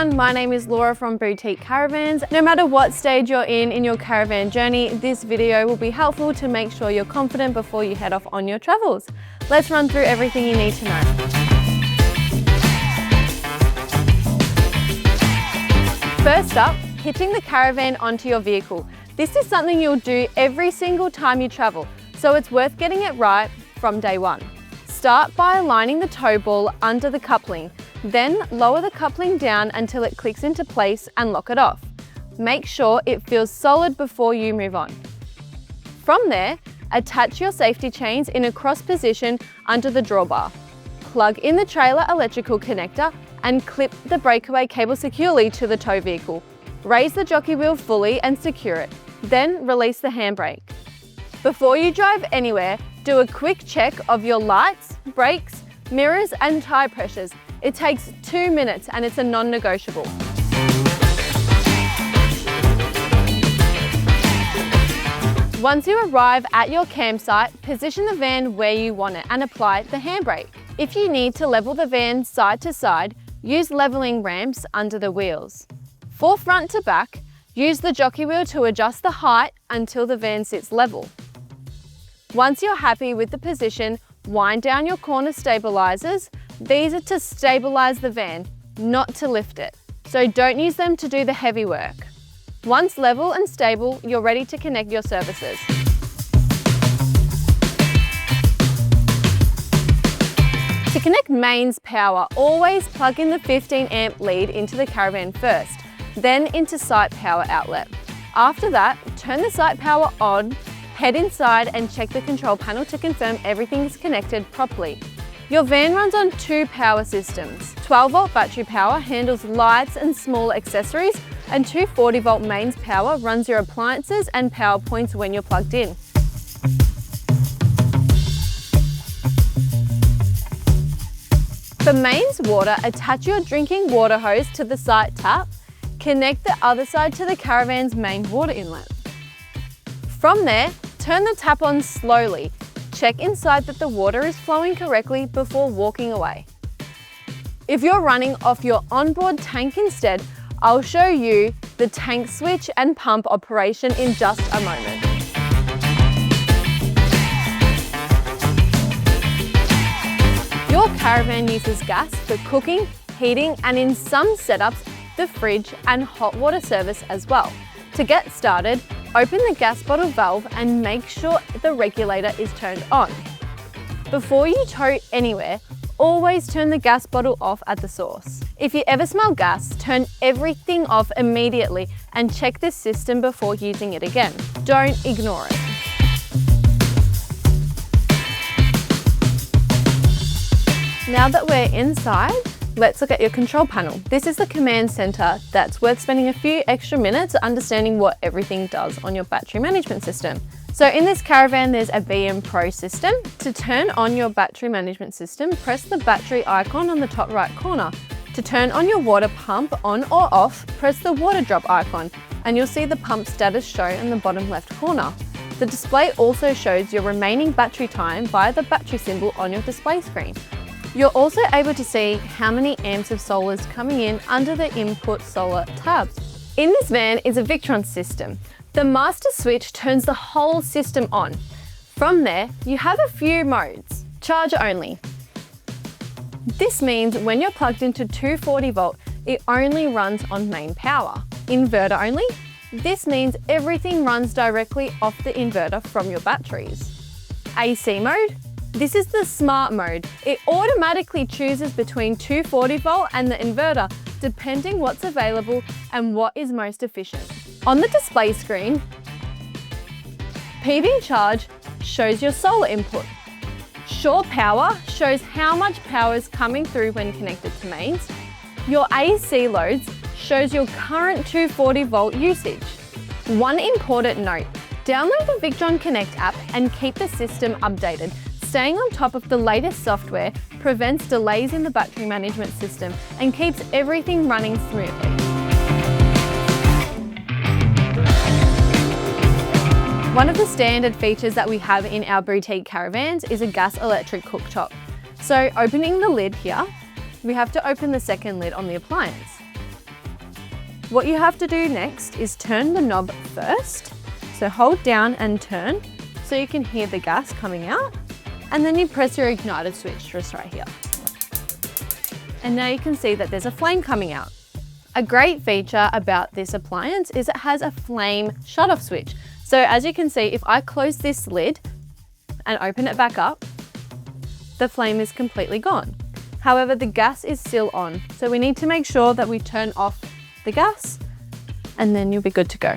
everyone, my name is Laura from Boutique Caravans. No matter what stage you're in your caravan journey, this video will be helpful to make sure you're confident before you head off on your travels. Let's run through everything you need to know. First up, hitching the caravan onto your vehicle. This is something you'll do every single time you travel, so it's worth getting it right from day one. Start by aligning the tow ball under the coupling, then lower the coupling down until it clicks into place and lock it off. Make sure it feels solid before you move on. From there, attach your safety chains in a cross position under the drawbar. Plug in the trailer electrical connector and clip the breakaway cable securely to the tow vehicle. Raise the jockey wheel fully and secure it, then release the handbrake. Before you drive anywhere, do a quick check of your lights, brakes, mirrors and tyre pressures. It takes 2 minutes and it's a non-negotiable. Once you arrive at your campsite, position the van where you want it and apply the handbrake. If you need to level the van side to side, use levelling ramps under the wheels. For front to back, use the jockey wheel to adjust the height until the van sits level. Once you're happy with the position, wind down your corner stabilizers. These are to stabilize the van, not to lift it, so don't use them to do the heavy work. Once level and stable, you're ready to connect your services. To connect mains power, always plug in the 15 amp lead into the caravan first, then into site power outlet. After that, turn the site power on, head inside and check the control panel to confirm everything is connected properly. Your van runs on 2 power systems. 12-volt battery power handles lights and small accessories, and 240-volt mains power runs your appliances and power points when you're plugged in. For mains water, attach your drinking water hose to the site tap. Connect the other side to the caravan's main water inlet. From there, turn the tap on slowly. Check inside that the water is flowing correctly before walking away. If you're running off your onboard tank instead, I'll show you the tank switch and pump operation in just a moment. Your caravan uses gas for cooking, heating, and in some setups, the fridge and hot water service as well. To get started, open the gas bottle valve and make sure the regulator is turned on. Before you tow anywhere, always turn the gas bottle off at the source. If you ever smell gas, turn everything off immediately and check the system before using it again. Don't ignore it. Now that we're inside, let's look at your control panel. This is the command center that's worth spending a few extra minutes understanding what everything does on your battery management system. So in this caravan, there's a BM Pro system. To turn on your battery management system, press the battery icon on the top right corner. To turn on your water pump on or off, press the water drop icon and you'll see the pump status show in the bottom left corner. The display also shows your remaining battery time via the battery symbol on your display screen. You're also able to see how many amps of solar is coming in under the Input Solar tab. In this van is a Victron system. The master switch turns the whole system on. From there, you have a few modes. Charge only. This means when you're plugged into 240 volt, it only runs on main power. Inverter only. This means everything runs directly off the inverter from your batteries. AC mode. This is the smart mode. It automatically chooses between 240 volt and the inverter, depending what's available and what is most efficient. On the display screen, PV charge shows your solar input. Shore power shows how much power is coming through when connected to mains. Your AC loads shows your current 240 volt usage. One important note, download the Victron Connect app and keep the system updated. Staying on top of the latest software prevents delays in the battery management system and keeps everything running smoothly. One of the standard features that we have in our boutique caravans is a gas electric cooktop. So opening the lid here, we have to open the second lid on the appliance. What you have to do next is turn the knob first. So hold down and turn so you can hear the gas coming out. And then you press your igniter switch just right here. And now you can see that there's a flame coming out. A great feature about this appliance is it has a flame shut-off switch. So as you can see, if I close this lid and open it back up, the flame is completely gone. However, the gas is still on. So we need to make sure that we turn off the gas and then you'll be good to go.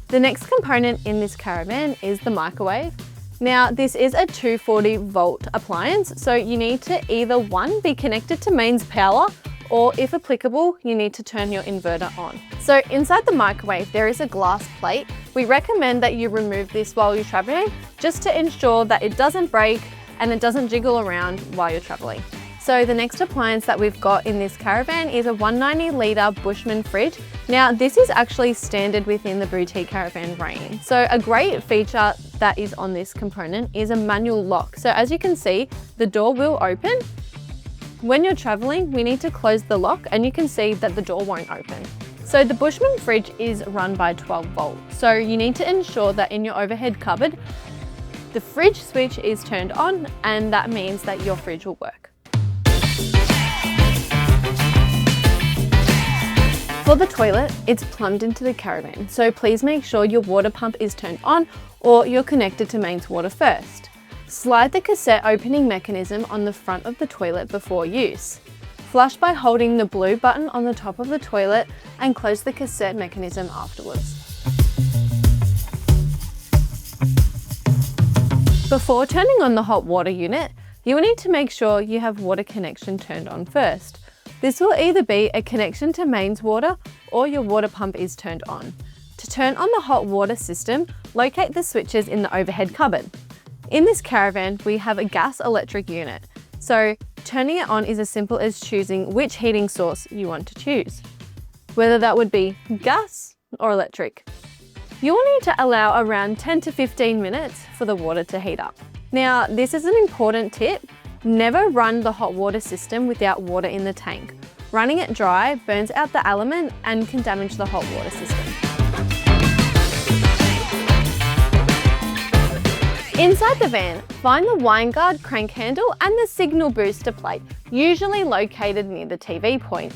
The next component in this Caravan is the microwave. Now, this is a 240 volt appliance, so you need to either one, be connected to mains power, or if applicable, you need to turn your inverter on. So inside the microwave, there is a glass plate. We recommend that you remove this while you're traveling, just to ensure that it doesn't break and it doesn't jiggle around while you're traveling. So the next appliance that we've got in this Caravan is a 190 litre Bushman fridge. Now this is actually standard within the Boutique Caravan range. So a great feature that is on this component is a manual lock. So as you can see, the door will open. When you're traveling, we need to close the lock and you can see that the door won't open. So the Bushman fridge is run by 12 volt. So you need to ensure that in your overhead cupboard, the fridge switch is turned on, and that means that your fridge will work. For the toilet, it's plumbed into the Caravan, so please make sure your water pump is turned on or you're connected to mains water first. Slide the cassette opening mechanism on the front of the toilet before use. Flush by holding the blue button on the top of the toilet and close the cassette mechanism afterwards. Before turning on the hot water unit, you will need to make sure you have water connection turned on first. This will either be a connection to mains water or your water pump is turned on. To turn on the hot water system, locate the switches in the overhead cupboard. In this Caravan, we have a gas electric unit. So turning it on is as simple as choosing which heating source you want to choose, whether that would be gas or electric. You will need to allow around 10 to 15 minutes for the water to heat up. Now, this is an important tip. Never run the hot water system without water in the tank. Running it dry burns out the element and can damage the hot water system. Inside the van, find the wine guard crank handle and the signal booster plate, usually located near the TV point.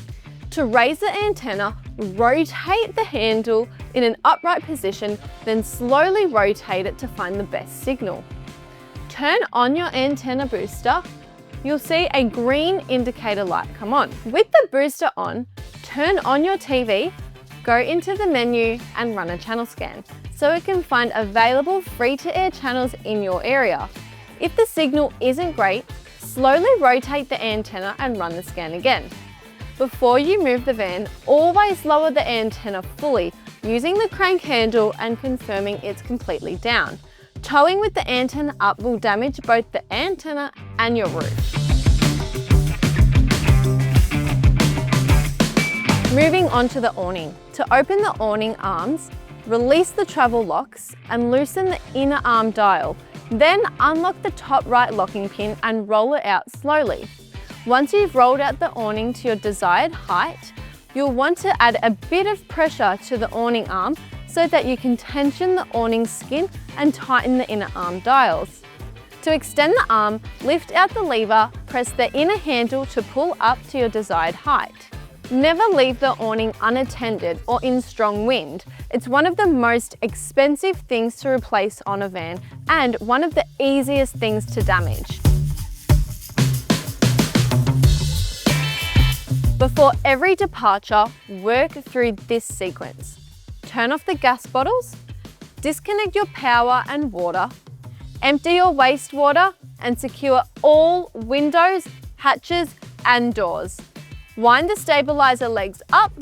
To raise the antenna, rotate the handle in an upright position, then slowly rotate it to find the best signal. Turn on your antenna booster. You'll see a green indicator light come on. With the booster on, turn on your TV, go into the menu and run a channel scan so it can find available free-to-air channels in your area. If the signal isn't great, slowly rotate the antenna and run the scan again. Before you move the van, always lower the antenna fully using the crank handle and confirming it's completely down. Towing with the antenna up will damage both the antenna and your roof. Moving on to the awning. To open the awning arms, release the travel locks and loosen the inner arm dial. Then unlock the top right locking pin and roll it out slowly. Once you've rolled out the awning to your desired height, you'll want to add a bit of pressure to the awning arm so that you can tension the awning skin and tighten the inner arm dials. To extend the arm, lift out the lever, press the inner handle to pull up to your desired height. Never leave the awning unattended or in strong wind. It's one of the most expensive things to replace on a van and one of the easiest things to damage. Before every departure, work through this sequence. Turn off the gas bottles, disconnect your power and water, empty your wastewater and secure all windows, hatches and doors. Wind the stabilizer legs up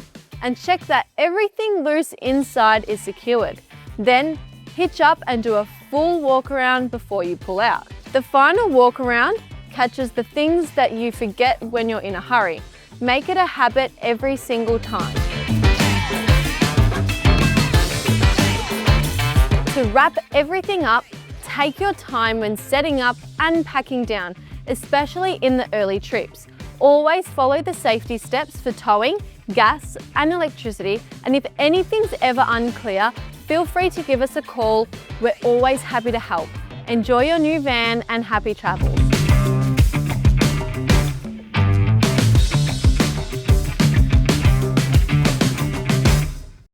and check that everything loose inside is secured. Then hitch up and do a full walk around before you pull out. The final walk around catches the things that you forget when you're in a hurry. Make it a habit every single time. To wrap everything up, take your time when setting up and packing down, especially in the early trips. Always follow the safety steps for towing, gas and electricity, and if anything's ever unclear, feel free to give us a call. We're always happy to help. Enjoy your new van and happy travels.